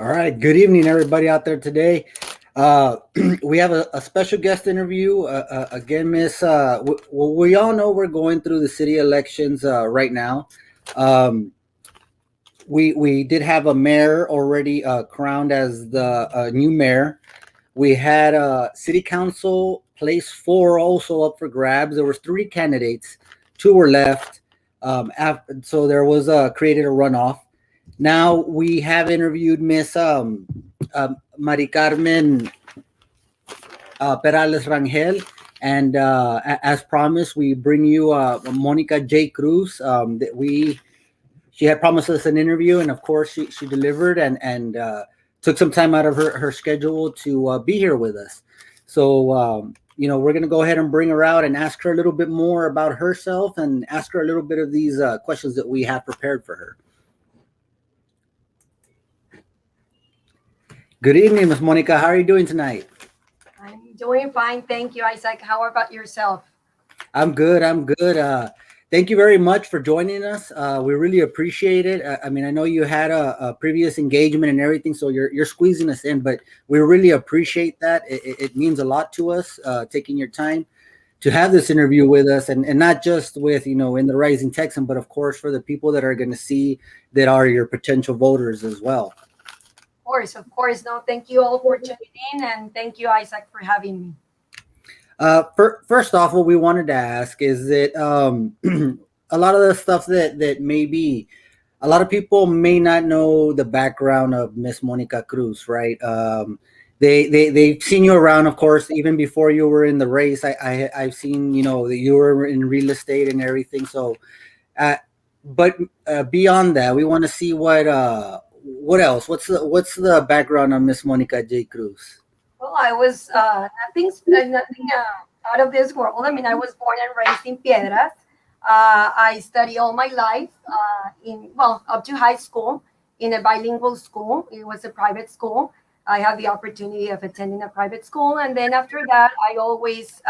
All right. Good evening, everybody out there today. We have a special guest interview. Again, Miss, we all know we're going through the city elections right now. Um, we did have a mayor already crowned as the new mayor. We had city council place four also up for grabs. There was three candidates, two were left. So there was created a runoff. Now we have interviewed Miss Mari Carmen Perales Rangel, and as promised, we bring you Monica J. Cruz. That we She had promised us an interview, and of course, she delivered and took some time out of her schedule to be here with us. So. We're going to go ahead and bring her out and ask her a little bit more about herself and ask her a little bit of these questions that we have prepared for her. Good evening, Miss Monica. How are you doing tonight? I'm doing fine. Thank you, Isaac. How about yourself? I'm good. I'm good. Thank you very much for joining us. We really appreciate it. I mean, I know you had a previous engagement and everything, so you're squeezing us in, but we really appreciate that. It means a lot to us taking your time to have this interview with us, and not just with in the Rising Texan, but of course for the people that are going to see that are your potential voters as well. Of course. No, thank you all for tuning in, and thank you, Isaac, for having me. First off, what we wanted to ask is that a lot of the stuff that maybe a lot of people may not know the background of Miss Monica Cruz, right? They've seen you around, of course, even before you were in the race. I've seen that you were in real estate and everything. So, uh, but beyond that, we want to see what else. What's the background of Miss Monica J. Cruz? Well, I was nothing out of this world. I mean, I was born and raised in Piedras. I studied all my life up to high school in a bilingual school. It was a private school. I had the opportunity of attending a private school, and then after that, I always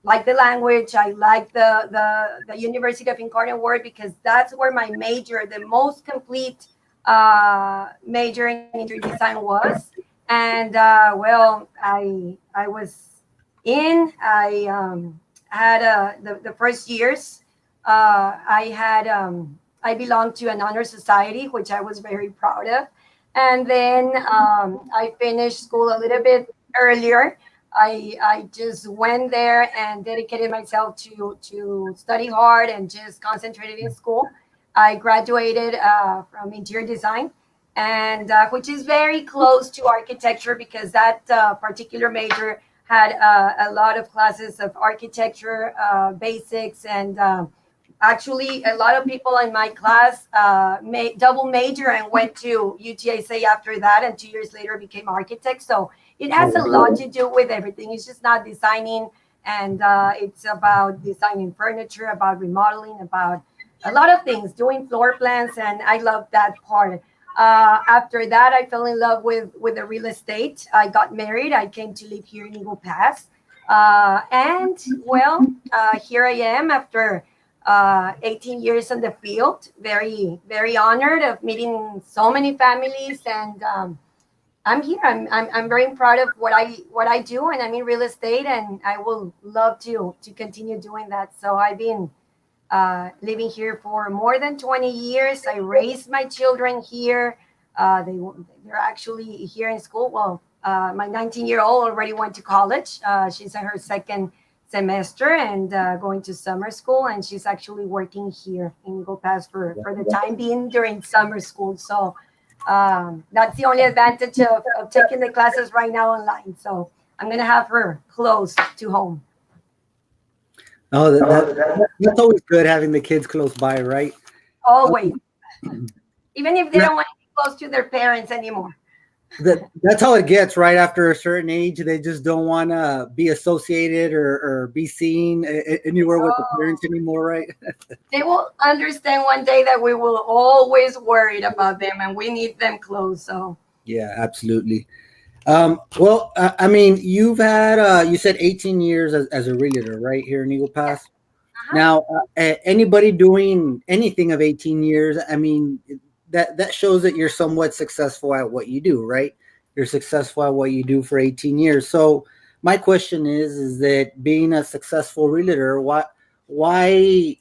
liked the language. I liked the University of Incarnate Word because that's where my major, the most complete major in interior design was. And I was I had the first years. I belonged to an honor society, which I was very proud of. And then I finished school a little bit earlier. I just went there and dedicated myself to study hard and just concentrated in school. I graduated from interior design, and which is very close to architecture because that particular major had a lot of classes of architecture basics, and actually a lot of people in my class double major and went to UTSA after that, and 2 years later became architects. So it has a lot to do with everything. It's just not designing, and it's about designing furniture, about remodeling, about a lot of things, doing floor plans, and I love that part. After that, I fell in love with the real estate. I got married. I came to live here in Eagle Pass. Here I am after 18 years in the field. Very, very honored of meeting so many families. And I'm here. I'm very proud of what I do. And I'm in real estate. And I will love to continue doing that. So I've been living here for more than 20 years. I raised my children here. They're actually here in school. Well, my 19-year-old already went to college. She's in her second semester and going to summer school, and she's actually working here in Eagle Pass for the time being during summer school. So that's the only advantage of taking the classes right now online. So I'm going to have her close to home. Oh, that's always good having the kids close by, right? Always. Even if they don't want to be close to their parents anymore. That's how it gets, right? After a certain age, they just don't want to be associated or be seen anywhere with the parents anymore, right? They will understand one day that we will always worried about them and we need them close. So yeah, absolutely. I mean, you've had you said 18 years as a realtor, right, here in Eagle Pass. uh-huh. Now, anybody doing anything of 18 years, I mean, that shows that you're somewhat successful at what you do, right? You're successful at what you do for 18 years. So my question is that being a successful realtor, why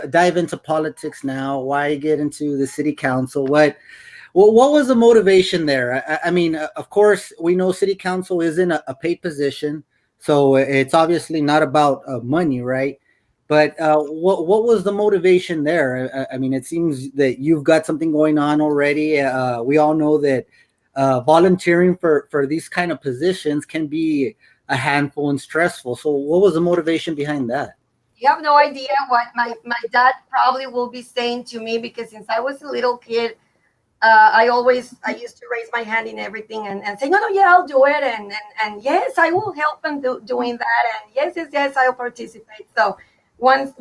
dive into politics now? Why get into the city council? What was the motivation there? I mean, of course, we know city council isn't a paid position, so it's obviously not about money, right? But what was the motivation there? I mean, it seems that you've got something going on already. We all know that volunteering for these kind of positions can be a handful and stressful. So, what was the motivation behind that? You have no idea what my dad probably will be saying to me, because since I was a little kid, I used to raise my hand in everything, and say, no, no, yeah, I'll do it, and yes, I will help him doing that, and yes, yes, yes, I'll participate. So one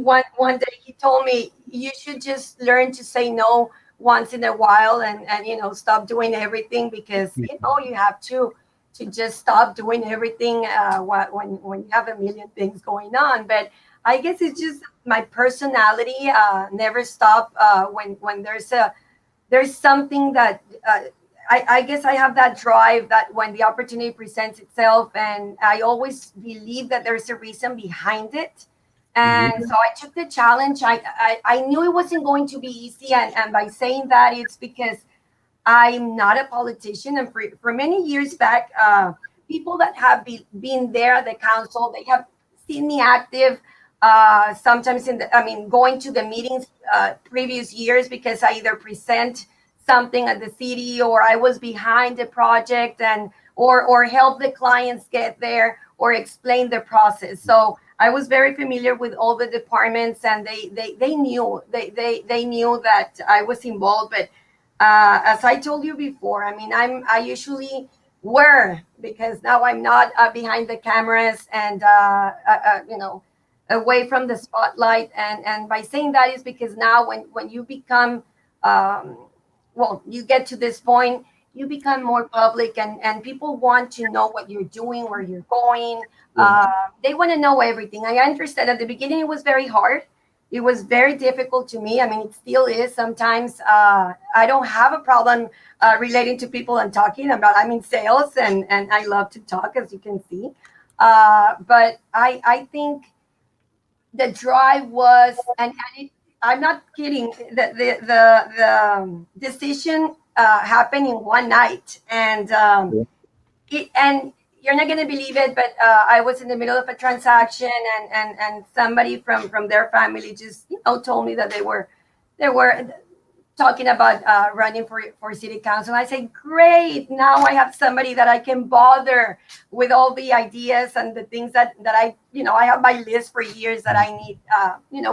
day he told me, you should just learn to say no once in a while, and stop doing everything, because you have to just stop doing everything when you have a million things going on. But I guess it's just my personality, never stop when there's something that I guess I have that drive, that when the opportunity presents itself, and I always believe that there's a reason behind it. And Hmm. so I took the challenge. I knew it wasn't going to be easy. And by saying that, it's because I'm not a politician. And for many years back, people that have been there at the council, they have seen me active. Sometimes going to the meetings previous years, because I either present something at the city, or I was behind the project, and or help the clients get there, or explain the process. So I was very familiar with all the departments, and they knew that I was involved. But as I told you before, I mean, I usually were, because now I'm not behind the cameras, and away from the spotlight. And by saying that is because now when you become um, you get to this point, you become more public, and people want to know what you're doing, where you're going. Yeah. They want to know everything. I understand at the beginning it was very hard. It was very difficult to me. I mean, it still is sometimes. I don't have a problem relating to people and talking about. I'm in sales, and I love to talk, as you can see. But I think the drive was, I'm not kidding. The decision happened in one night, and you're not gonna believe it, but I was in the middle of a transaction, and somebody from their family just told me that they were talking about running for city council. I say, great, now I have somebody that I can bother with all the ideas and the things that I have my list for years that I need,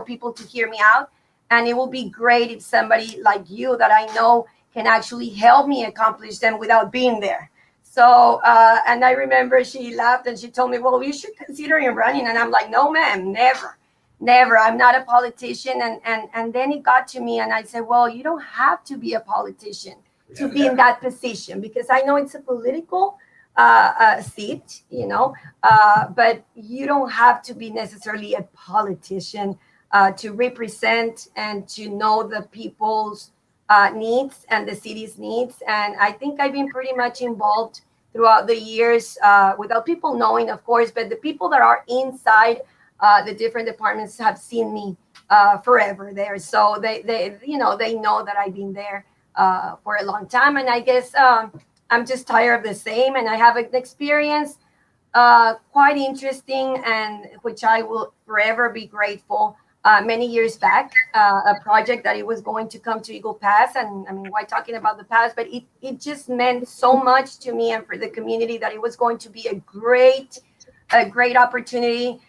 people to hear me out. And it will be great if somebody like you that I know can actually help me accomplish them without being there. So, and I remember she laughed and she told me, well, you should consider running. And I'm like, no, ma'am, never. Never. I'm not a politician. And then it got to me, and I said, well, you don't have to be a politician to be in that position, because I know it's a political seat, but you don't have to be necessarily a politician to represent and to know the people's needs and the city's needs. And I think I've been pretty much involved throughout the years, without people knowing, of course, but the people that are inside the different departments have seen me forever there. So they know that I've been there for a long time. And I guess I'm just tired of the same. And I have an experience quite interesting, and which I will forever be grateful. Many years back, a project that it was going to come to Eagle Pass, and I mean, why talking about the past? But it just meant so much to me and for the community that it was going to be a great opportunity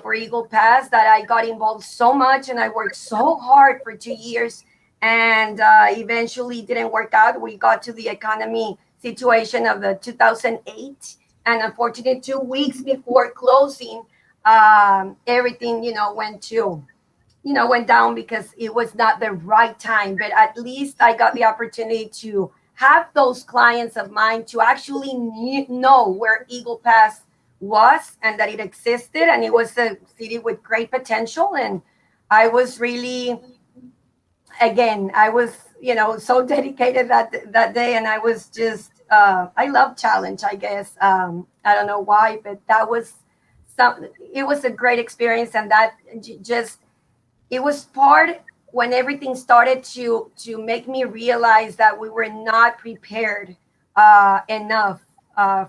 for Eagle Pass, that I got involved so much, and I worked so hard for 2 years, and eventually didn't work out. We got to the economy situation of the 2008, and unfortunately, 2 weeks before closing, everything went down, because it was not the right time. But at least I got the opportunity to have those clients of mine to actually know where Eagle Pass was, and that it existed, and it was a city with great potential. And I was really again, I was, so dedicated that day, and I was just, I love challenge, I guess. I don't know why, but that was it was a great experience, and that just, it was part when everything started to make me realize that we were not prepared enough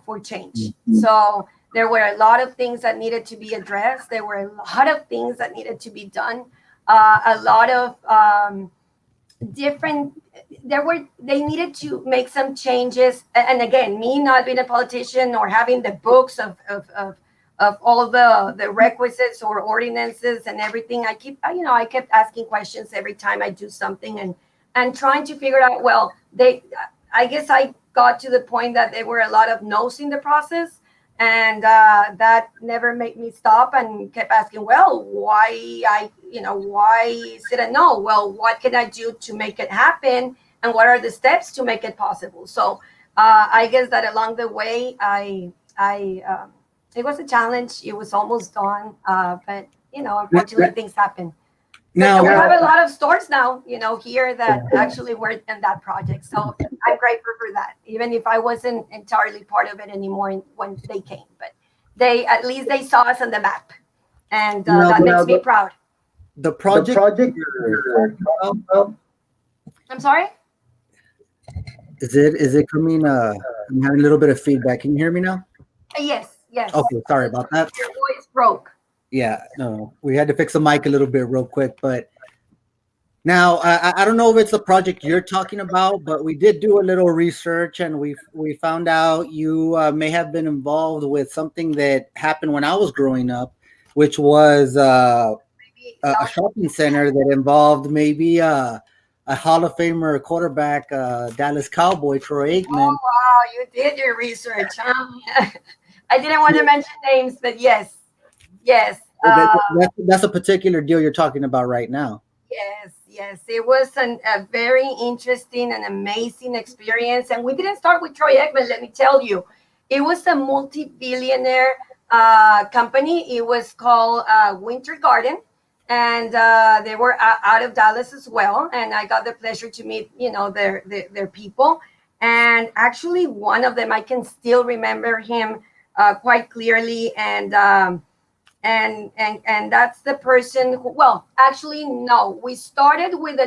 for change. So there were a lot of things that needed to be addressed. There were a lot of things that needed to be done. A lot of different, they needed to make some changes. And again, me not being a politician or having the books of all the requisites or ordinances and everything, I kept asking questions every time I do something, and trying to figure out, well, I guess I got to the point that there were a lot of no's in the process, and that never made me stop, and kept asking, well, why is it a no? Well, what can I do to make it happen, and what are the steps to make it possible? So I guess that along the way, it was a challenge. It was almost done, but unfortunately, things happen. But we have a lot of stores now, here that actually worked in that project. So I'm grateful for that, even if I wasn't entirely part of it anymore when they came. But at least they saw us on the map, and that makes me proud. The project. I'm sorry? Is it coming? I'm having a little bit of feedback. Can you hear me now? Yes. Okay, sorry about that. Your voice broke. Yeah, no, we had to fix the mic a little bit real quick. But now I don't know if it's the project you're talking about, but we did do a little research, and we found out you may have been involved with something that happened when I was growing up, which was a shopping center that involved maybe a Hall of Famer quarterback, Dallas Cowboy Troy Aikman. Oh wow, you did your research, huh? I didn't want to mention names, but yes. That's a particular deal you're talking about right now. Yes. It was a very interesting and amazing experience. And we didn't start with Troy Aikman, let me tell you. It was a multi-billionaire company. It was called Winter Garden. And they were out of Dallas as well. And I got the pleasure to meet, their people. And actually, one of them, I can still remember him quite clearly. And that's the person who, well, actually, no, we started with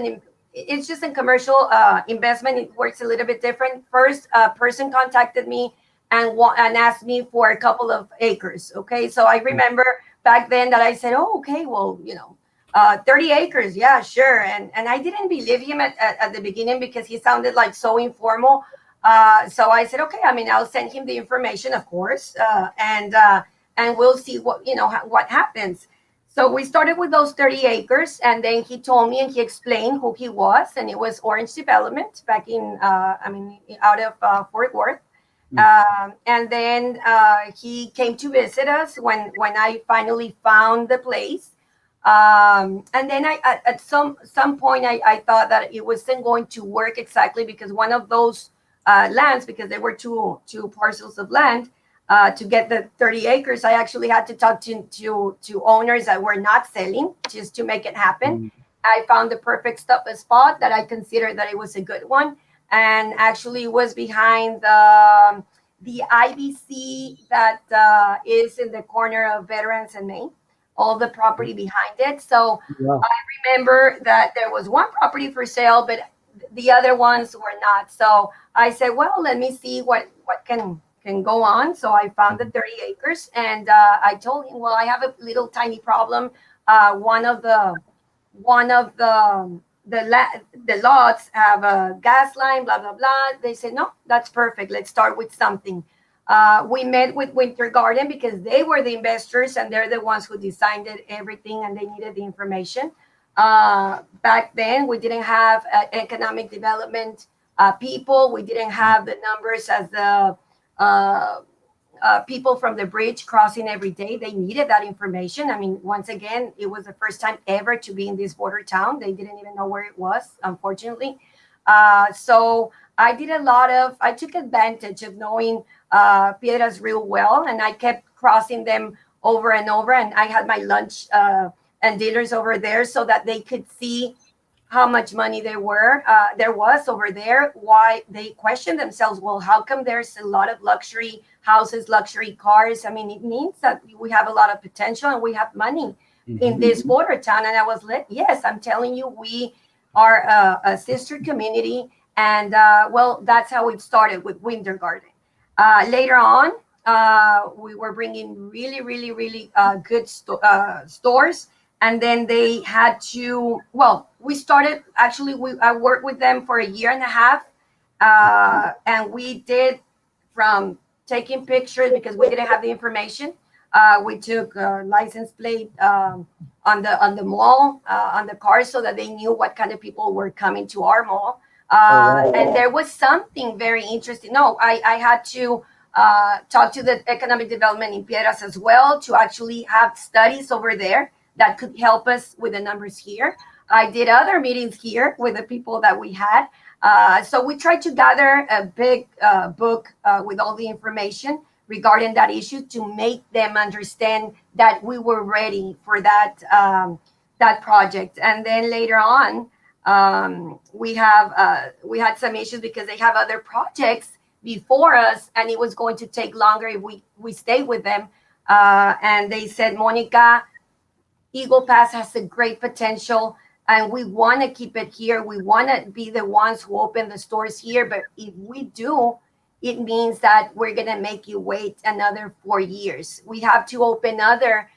it's just a commercial investment. It works a little bit different. First, a person contacted me and asked me for a couple of acres. Okay. So I remember back then that I said, oh, okay, well, 30 acres. Yeah, sure. And I didn't believe him at the beginning because he sounded like so informal. So I said, okay, I'll send him the information, of course. And we'll see what happens. So we started with those 30 acres, and then he told me and he explained who he was, and it was Orange Development back in, out of Fort Worth. And then he came to visit us when I finally found the place. And then at some point I thought that it wasn't going to work exactly because one of those lands, because there were two parcels of land. To get the 30 acres, I actually had to talk to owners that were not selling just to make it happen. I found the perfect spot that I considered that it was a good one, and actually was behind the IBC that is in the corner of Veterans and Main, all the property behind it. So I remember that there was one property for sale, but the other ones were not. So I said, well, let me see what can go on. So I found the 30 acres, and I told him, well, I have a little tiny problem. One of the lots have a gas line, blah, blah, blah. They said, no, that's perfect. Let's start with something. We met with Winter Garden because they were the investors and they're the ones who designed everything, and they needed the information. Back then, we didn't have economic development people. We didn't have the numbers as the people from the bridge crossing every day. They needed that information. Once again, it was the first time ever to be in this border town. They didn't even know where it was, unfortunately. So I took advantage of knowing Piedras real well, and I kept crossing them over and over. And I had my lunch and dinners over there so that they could see how much money there was over there, why they questioned themselves. Well, how come there's a lot of luxury houses, luxury cars? I mean, it means that we have a lot of potential and we have money in Mhm. this border town. And I was like, yes, I'm telling you, we are a sister community. And well, that's how it started with Winter Garden. Later on, we were bringing really, really, really good stores. And then they had to, well, we started actually, I worked with them for a year and a half. And we did from taking pictures because we didn't have the information. We took license plate on the mall on the cars so that they knew what kind of people were coming to our mall. Oh wow. And there was something very interesting. No, I had to talk to the economic development in Piedras as well to actually have studies over there that could help us with the numbers here. I did other meetings here with the people that we had. So we tried to gather a big book with all the information regarding that issue to make them understand that we were ready for that project. And then later on, we had some issues because they have other projects before us, and it was going to take longer if we stayed with them. And they said, Monica, Eagle Pass has a great potential and we want to keep it here. We want to be the ones who open the stores here. But if we do, it means that we're going to make you wait another 4 years. We have to open other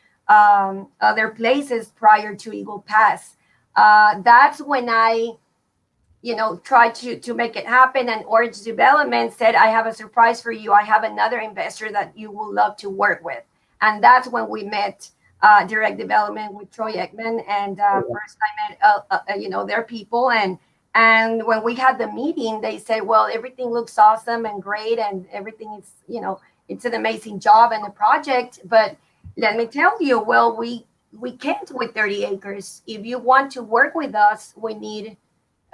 places prior to Eagle Pass. That's when I try to make it happen. And Orange Development said, I have a surprise for you. I have another investor that you will love to work with. And that's when we met direct development with Troy Ekman. And first I met, their people. And when we had the meeting, they said, well, everything looks awesome and great. And everything is, it's an amazing job and a project. But let me tell you, well, we can't with 30 acres. If you want to work with us, we need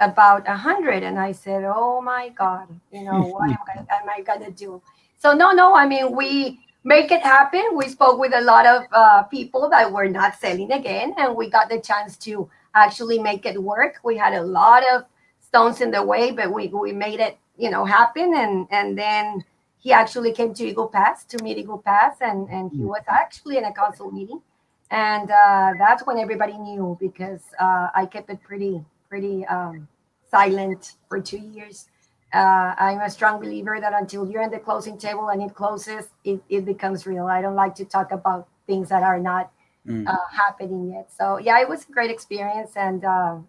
about 100. And I said, oh my God, what am I gonna do? So no, I mean, we make it happen. We spoke with a lot of people that were not selling again, and we got the chance to actually make it work. We had a lot of stones in the way, but we made it happen. And then he actually came to Eagle Pass to meet Eagle Pass, and he was actually in a council meeting. And that's when everybody knew, because I kept it pretty silent for 2 years. I'm a strong believer that until you're at the closing table and it closes, it becomes real. I don't like to talk about things that are not Mm. happening yet. So yeah, it was a great experience, and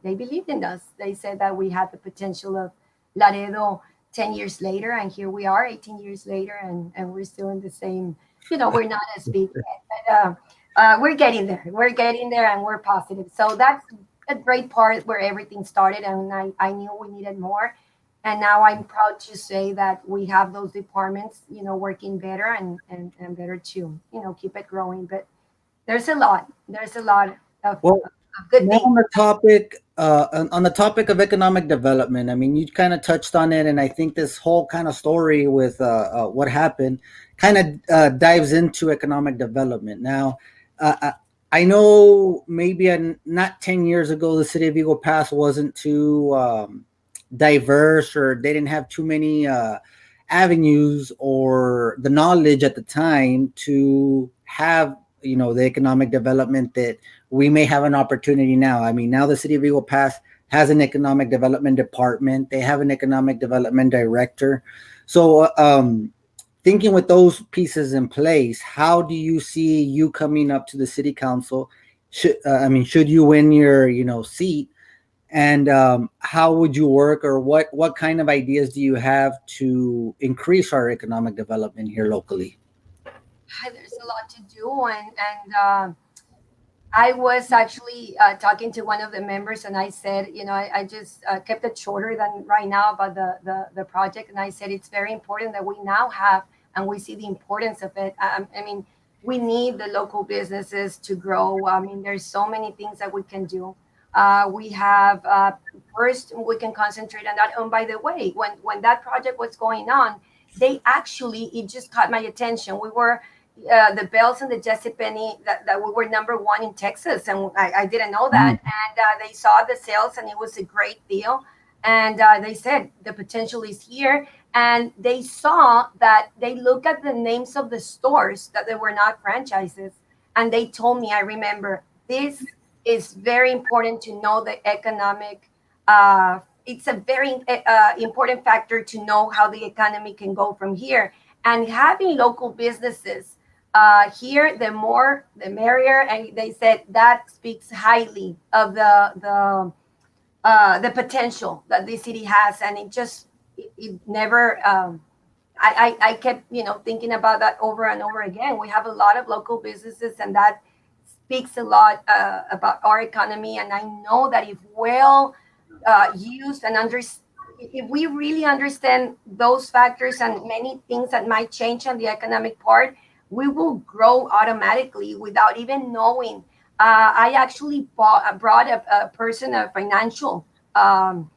they believed in us. They said that we had the potential of Laredo 10 years later, and here we are 18 years later, and we're still in the same, we're not as big yet, but we're getting there. We're getting there, and we're positive. So that's a great part where everything started, and I knew we needed more. And now I'm proud to say that we have those departments, working better and better to, keep it growing. But there's a lot Well, of good now things. on the topic of economic development, I mean, you kind of touched on it, and I think this whole kind of story with what happened kind of dives into economic development. Now, I know maybe not 10 years ago, the city of Eagle Pass wasn't too diverse, or they didn't have too many avenues or the knowledge at the time to have the economic development that we may have an opportunity now. I mean, now the city of Eagle Pass has an economic development department. They have an economic development director. So, thinking with those pieces in place, how do you see you coming up to the city council? Should you win your seat, and how would you work, or what kind of ideas do you have to increase our economic development here locally? There's a lot to do, and I was actually talking to one of the members, and I said, I just kept it shorter than right now about the project. And I said, it's very important that we now have, and we see the importance of it. I mean, we need the local businesses to grow. I mean, there's so many things that we can do. We have, first, we can concentrate on that. And by the way, when that project was going on, it just caught my attention. We were the Bells and the Jesse Penny that we were number one in Texas, and I didn't know Mm. that. And they saw the sales, and it was a great deal. And they said the potential is here, and they saw that they look at the names of the stores that they were not franchises, and they told me, I remember, this is very important to know the economic. It's a very important factor to know how the economy can go from here, and having local businesses here, the more the merrier. And they said that speaks highly of the potential that this city has, and it never. I kept thinking about that over and over again. We have a lot of local businesses, and that speaks a lot about our economy. And I know that if well used and if we really understand those factors and many things that might change on the economic part, we will grow automatically without even knowing. I actually brought a person, a financial. Um,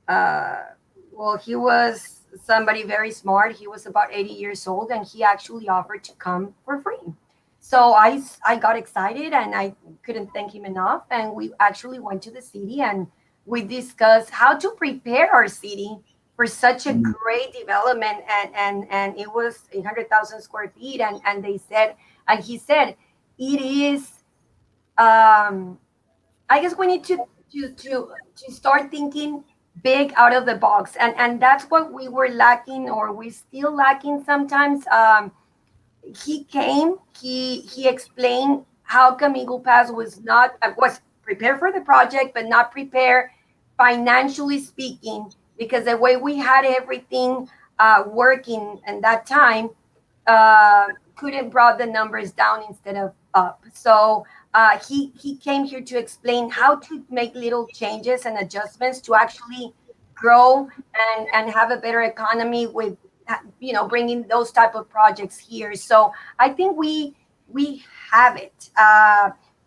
uh, well, he was somebody very smart. He was about 80 years old, and he actually offered to come for free. So I got excited, and I couldn't thank him enough. And we actually went to the city, and we discussed how to prepare our city for such a Mm. great development. And it was 800,000 square feet. And they said, and he said, it is. Um, I guess we need to start thinking big out of the box, and that's what we were lacking, or we still lacking sometimes. He came, he explained how come Eagle Pass was prepared for the project, but not prepared financially speaking, because the way we had everything working in that time, couldn't brought the numbers down instead of up. So he came here to explain how to make little changes and adjustments to actually grow and have a better economy with bringing those type of projects here. So I think we have it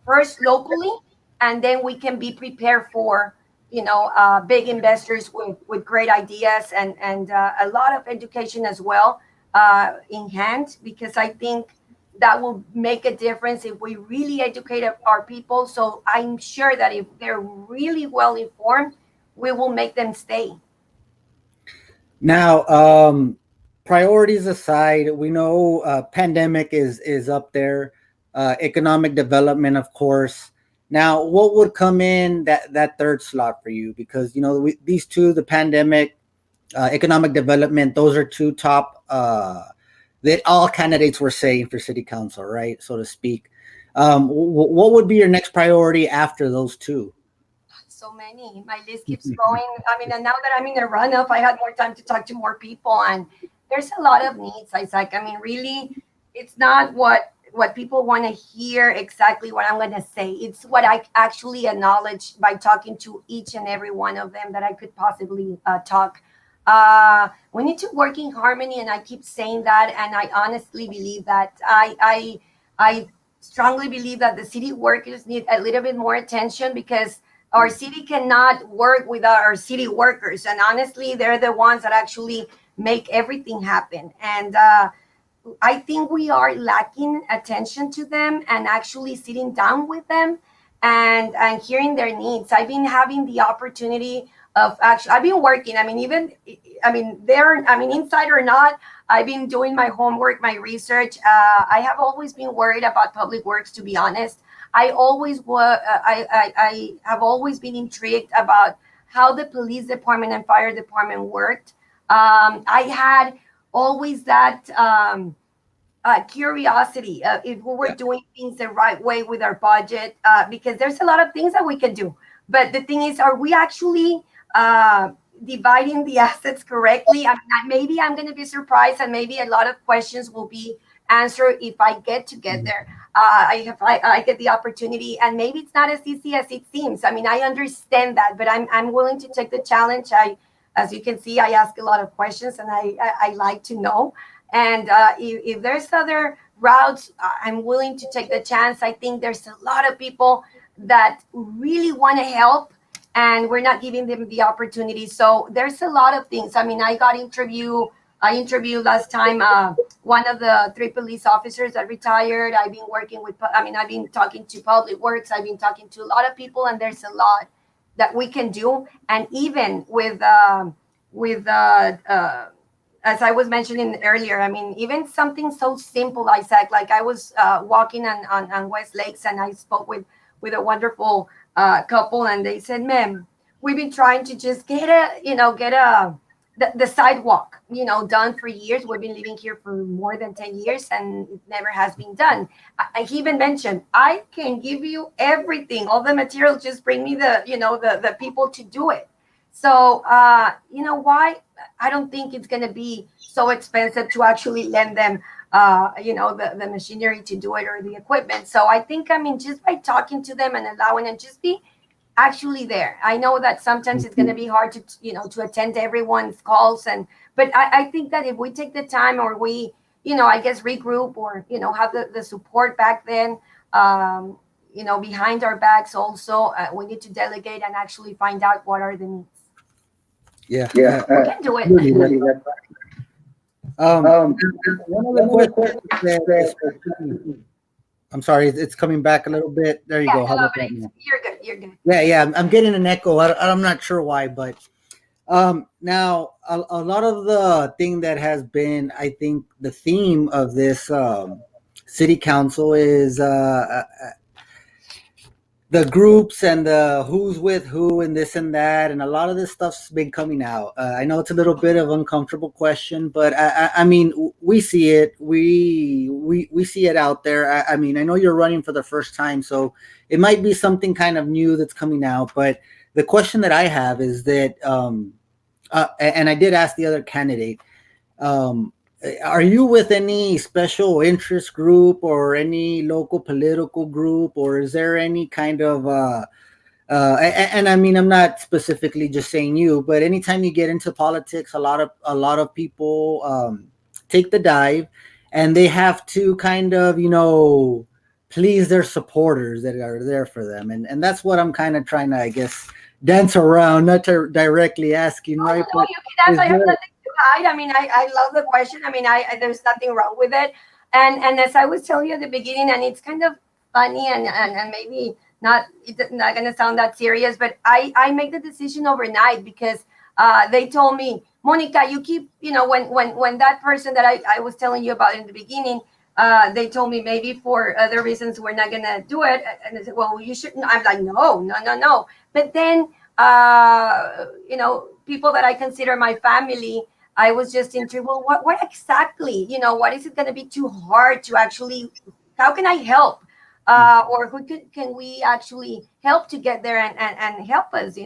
first locally, and then we can be prepared for big investors with great ideas, and a lot of education as well in hand, because I think that will make a difference if we really educate our people. So I'm sure that if they're really well informed, we will make them stay. Now, priorities aside, we know pandemic is up there, economic development, of course. Now, what would come in that third slot for you? Because these two, the pandemic, economic development, those are two top that all candidates were saying for city council, right, so to speak. What would be your next priority after those two? So many. My list keeps growing. I mean, and now that I'm in a runoff, I had more time to talk to more people, and there's a lot of needs, Isaac. I mean, really, it's not what people want to hear exactly what I'm going to say. It's what I actually acknowledge by talking to each and every one of them that I could possibly talk. We need to work in harmony, and I keep saying that, and I honestly believe that. I strongly believe that the city workers need a little bit more attention, because our city cannot work without our city workers, and honestly, they're the ones that actually make everything happen. And I think we are lacking attention to them and actually sitting down with them and hearing their needs. I've been having the opportunity of actually, I've been working. I mean, even, I mean, inside or not, I've been doing my homework, my research. I have always been worried about public works, to be honest. I have always been intrigued about how the police department and fire department worked. I had always that curiosity if we were Yeah. doing things the right way with our budget, because there's a lot of things that we can do. But the thing is, are we actually dividing the assets correctly? I mean, maybe I'm going to be surprised, and maybe a lot of questions will be answered if I get to get there. I get the opportunity, and maybe it's not as easy as it seems. I mean, I understand that, but I'm willing to take the challenge. As you can see, I ask a lot of questions, and I like to know. And if there's other routes, I'm willing to take the chance. I think there's a lot of people that really want to help, and we're not giving them the opportunity. So there's a lot of things. I mean, I got interview I interviewed last time one of the three police officers that retired. I've been working with, I mean, I've been talking to Public Works. I've been talking to a lot of people, and there's a lot that we can do. And even with as I was mentioning earlier, I mean, even something so simple, Isaac, like I was walking on West Lakes, and I spoke with a wonderful couple, and they said, "Ma'am, we've been trying to just get the sidewalk, done for years. We've been living here for more than 10 years, and it never has been done." He even mentioned, "I can give you everything, all the material. Just bring me the people to do it." So, why? I don't think it's going to be so expensive to actually lend them, the machinery to do it or the equipment. So I think, I mean, just by talking to them and allowing them just be actually there. I know that sometimes it's going to be hard to attend to everyone's calls, but I think that if we take the time, or we, I guess regroup, or have the support back then, behind our backs also, we need to delegate and actually find out what are the needs. Yeah, Yeah, We can do it. really, really. that's Um, um, one of the one of the questions questions that that I'm sorry, it's coming back a little bit. There you Yeah, go. How hello, about that Grace. now? You're good. You're good. Yeah, yeah. I'm getting an echo. I'm not sure why, but now a lot of the thing that has been, I think, the theme of this city council is the groups and the who's with who and this and that, and a lot of this stuff's been coming out. I know it's a little bit of uncomfortable question, but I mean, we see it. We see it out there. I mean, I know you're running for the first time, so it might be something kind of new that's coming out. But the question that I have is that, and I did ask the other candidate, um, are you with any special interest group or any local political group, or is there any kind of and I mean, I'm not specifically just saying you, but anytime you get into politics, a lot of people take the dive, and they have to kind of please their supporters that are there for them, and that's what I'm kind of trying to, I guess, dance around, not to directly asking, No, no, right? no, But you can ask. is I have there nothing to hide. I mean, I love the question. I mean, there's nothing wrong with it. And as I was telling you at the beginning, and it's kind of funny, and maybe not going to sound that serious, but I make the decision overnight, because they told me, "Monica, you keep, when that person that I was telling you about in the beginning, they told me maybe for other reasons we're not going to do it." And they said, "Well, you shouldn't." I'm like, "No, no, no, no." But then, people that I consider my family, I was just intrigued. Well, what exactly, what is it going to be too hard to actually, how can I help? Or can we actually help to get there, and help us,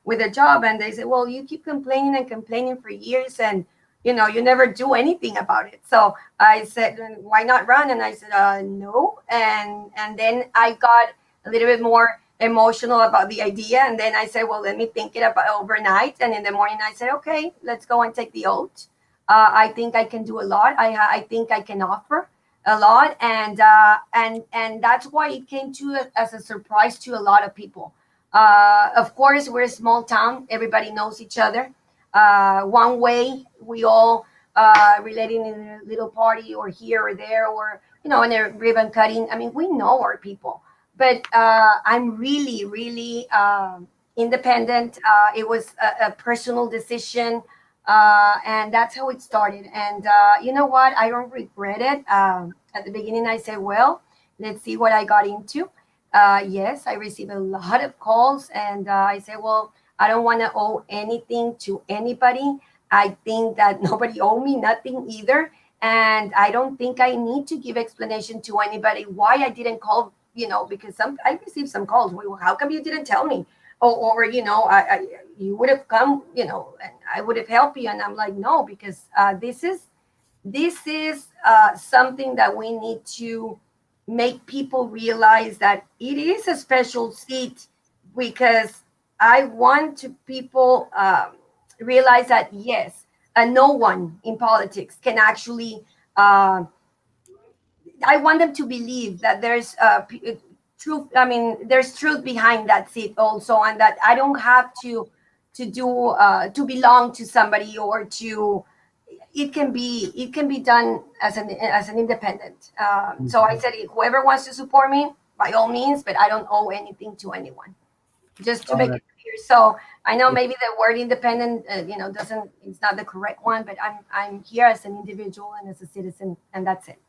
with a job? And they say, "Well, you keep complaining and complaining for years, and, you never do anything about it." So I said, "Why not run?" And I said, "No." And then I got a little bit more emotional about the idea, and then I said, "Well, let me think it about overnight." And in the morning I said, "Okay, let's go and take the oath." I think I can do a lot. I think I can offer a lot, and that's why it came to as a surprise to a lot of people. Of course, we're a small town. Everybody knows each other. One way, we all relating in a little party, or here or there, or in a ribbon cutting. I mean, we know our people. But I'm really, really independent. It was a personal decision, and that's how it started. And you know what? I don't regret it. At the beginning, I said, "Well, let's see what I got into." Yes, I received a lot of calls, and I said, "Well, I don't want to owe anything to anybody. I think that nobody owe me nothing either. And I don't think I need to give explanation to anybody why I didn't call, because I received some calls. "Well, how come you didn't tell me?" Or you would have come, and I would have helped you." And I'm like, "No, because this is something that we need to make people realize, that it is a special seat, because I want to people realize that, yes, no one in politics can actually. I want them to believe that there's truth. I mean, there's truth behind that seat also, and that I don't have to do to belong to somebody, or to it can be done as an independent. So I said, whoever wants to support me, by all means, but I don't owe anything to anyone. Just to Oh, make that, it clear. So I know yeah. maybe the word independent, doesn't it's not the correct one, but I'm here as an individual and as a citizen, and that's it.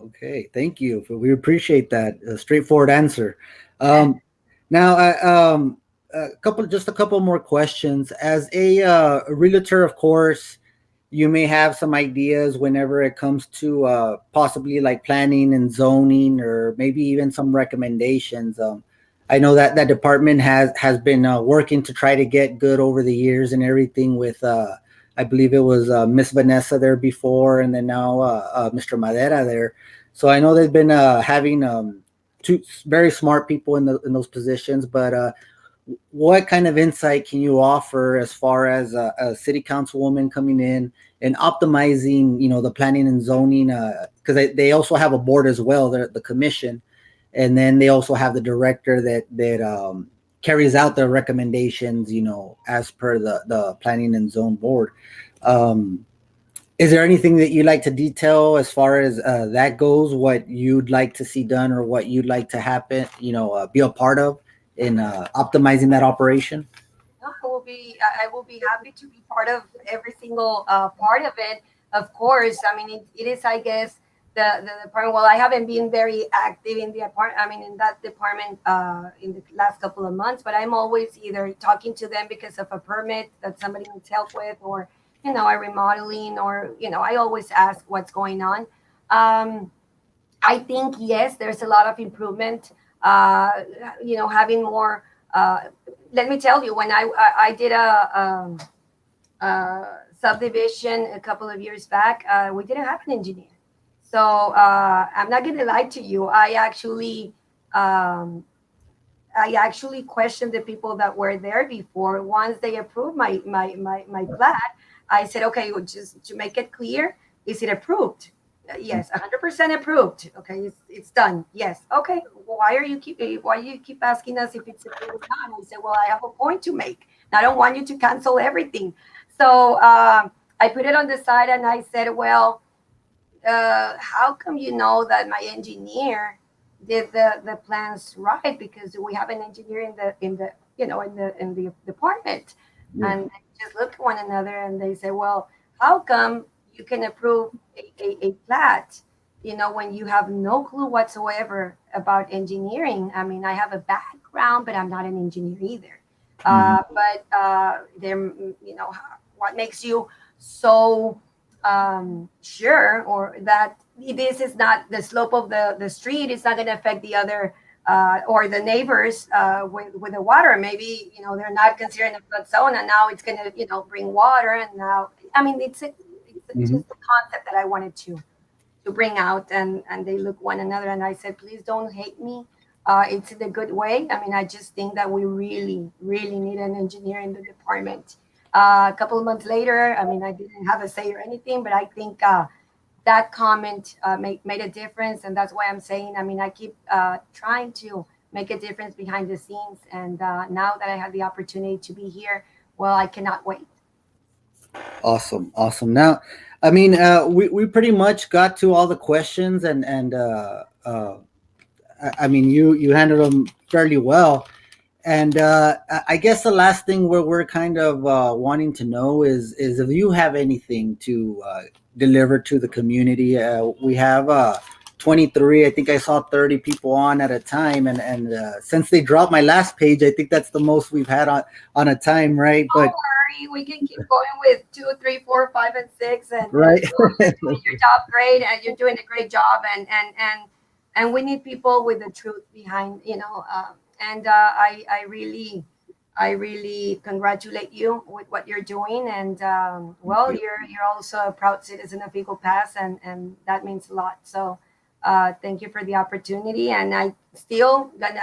Okay, thank you. We appreciate that straightforward answer. Um, now, just a couple more questions. As a realtor, of course, you may have some ideas whenever it comes to possibly like planning and zoning, or maybe even some recommendations. I know that that department has been working to try to get good over the years and everything. With I believe it was Miss Vanessa there before, and then now Mr. Madera there. So I know they've been having two very smart people in those positions, but what kind of insight can you offer as far as a city councilwoman coming in and optimizing, the planning and zoning? Because they also have a board as well, the commission, and then they also have the director that carries out the recommendations, as per the planning and zone board. Um, is there anything that you'd like to detail as far as that goes? What you'd like to see done, or what you'd like to happen? Be a part of in optimizing that operation. I will be happy to be part of every single part of it. Of course, I mean it is, I guess, the department. Well, I haven't been very active in the apartment. I mean in that department in the last couple of months, but I'm always either talking to them because of a permit that somebody needs help with, or a remodeling, or I always ask what's going on. Um, I think yes, there's a lot of improvement. Having more. Uh, Let me tell you, when I did a subdivision a couple of years back, we didn't have an engineer. So I'm not going to lie to you. Um, I actually questioned the people that were there before. Once they approved my plat, I said, okay, well, just to make it clear, is it approved? Yes, 100% approved. Okay, it's done. Yes. Okay. Why you keep asking us if it's approved or not? I said, well, I have a point to make. And I don't want you to cancel everything. So I put it on the side and I said, well, how come you know that my engineer did the plans right? Because we have an engineer in the department. Yeah. And they just look at one another and they say, well, how come you can approve a plat, when you have no clue whatsoever about engineering? I mean, I have a background, but I'm not an engineer either. Mhm. But there, what makes you so sure, or that this is not the slope of the street, it's not going to affect the other or the neighbors with the water? Maybe they're not considering a flood zone, and now it's going to bring water. And now, I mean, it's Mhm. just the concept that I wanted to bring out. And they look one another, and I said, please don't hate me. It's in a good way. I mean, I just think that we really really need an engineer in the department. A couple of months later, I mean, I didn't have a say or anything, but I think that comment made a difference, and that's why I'm saying. I mean, I keep trying to make a difference behind the scenes, and now that I have the opportunity to be here, well, I cannot wait. Awesome, awesome. Now, I mean, we pretty much got to all the questions, and I mean, you handled them fairly well. And I guess the last thing we're kind of wanting to know is if you have anything to deliver to the community. We have 23. I think I saw 30 people on at a time, and since they dropped my last page, I think that's the most we've had on a time, right? Don't But worry, we can keep going with two, three, four, five, and six, and right. you're doing your job great, and you're doing a great job, and we need people with the truth behind, and I really congratulate you with what you're doing, and Thank well, you. you're also a proud citizen of Eagle Pass, and that means a lot. So thank you for the opportunity, and I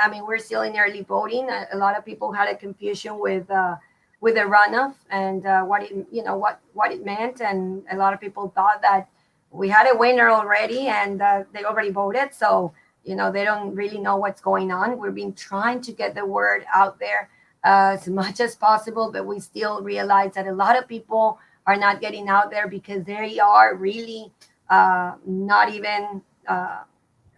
mean, we're still in early voting. A lot of people had a confusion with the runoff, and what it meant, and a lot of people thought that we had a winner already, and they already voted. So they don't really know what's going on. We've been trying to get the word out there as much as possible, but we still realize that a lot of people are not getting out there because they are really not even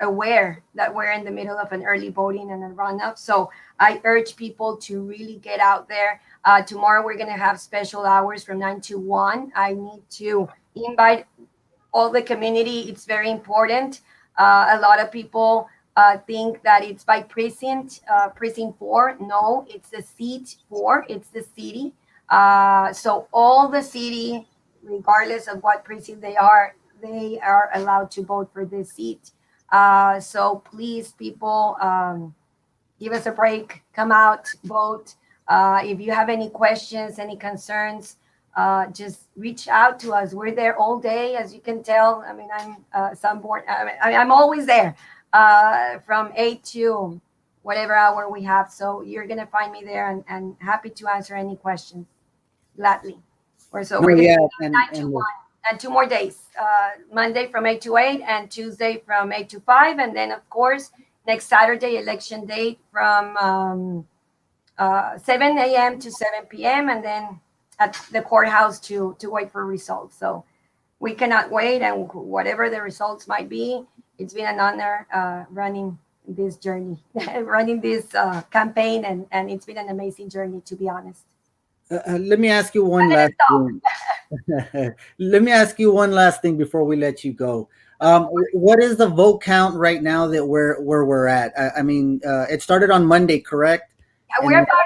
aware that we're in the middle of an early voting and a runoff. So I urge people to really get out there. Tomorrow we're going to have special hours from 9 to 1. I need to invite all the community. It's very important. A lot of people think that it's by precinct, precinct 4. No, it's the seat 4. It's the city. So all the city, regardless of what precinct they are allowed to vote for this seat. So please, people, give us a break. Come out, vote. If you have any questions, any concerns, just reach out to us. We're there all day, as you can tell. I mean, I'm sunborn. I'm always there from 8 to whatever hour we have. So you're going to find me there and happy to answer any questions gladly. Or so No, we're going to yeah, do 9 to 1 and 2 more days. Monday from 8 to 8 and Tuesday from 8 to 5. And then, of course, next Saturday, election date from 7 a.m. to 7 p.m. and then at the courthouse to wait for results. So we cannot wait, and whatever the results might be, it's been an honor running this journey, running this campaign, and it's been an amazing journey, to be honest. let me ask you one last thing. Let me ask you one last thing before we let you go. What is the vote count right now that where we're at? I mean, it started on Monday, correct? Yeah, we're about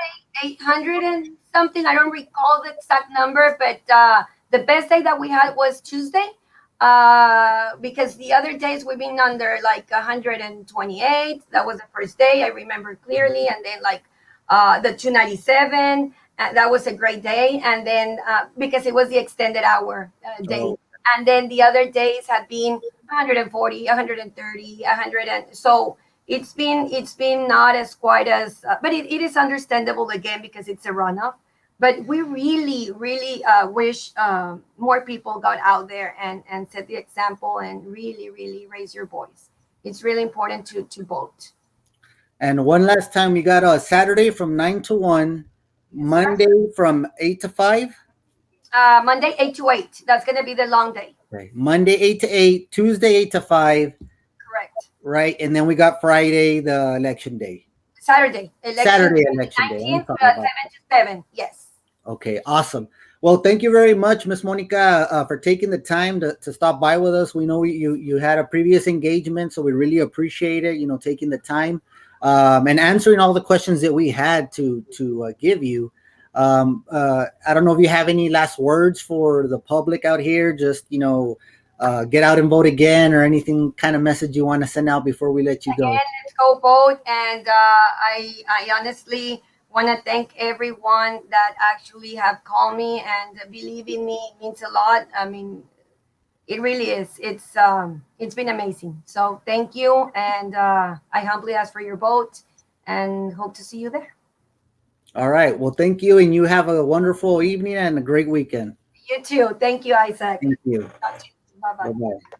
800 and something. I don't recall the exact number, but the best day that we had was Tuesday. Because the other days we've been under like 128. That was the first day I remember clearly, and then like the 297. That was a great day, and then because it was the extended hour day, Oh, and then the other days had been 140, 130, 100, and so it's been not as quite as, but it is understandable again because it's a runoff. But we really, really wish more people got out there and set the example and really, really raise your voice. It's really important to vote. and one last time, we got a Saturday from 9 to 1, Yes, sir. Monday from 8 to 5, Monday 8 to 8. That's gonna be the long day. right? Monday 8 to 8, Tuesday 8 to 5, Correct. right? And then we got Friday, the election day, Saturday election Saturday election day. I'm 19th, sorry about 7 to 7. Yes. that. Okay, awesome. Well, thank you very much, Miss Monica, for taking the time to stop by with us. We know you had a previous engagement, so we really appreciate it. Taking the time and answering all the questions that we had to give you. I don't know if you have any last words for the public out here. Just get out and vote again, or anything kind of message you want to send out before we let you go. Again, let's go vote. And I honestly want to thank everyone that actually have called me and believe in me. It means a lot. I mean, it really is. It's been amazing. So thank you, and I humbly ask for your vote, and hope to see you there. All right. Well, thank you, and you have a wonderful evening and a great weekend. You too. Thank you, Isaac. Thank you. Bye Bye bye. bye.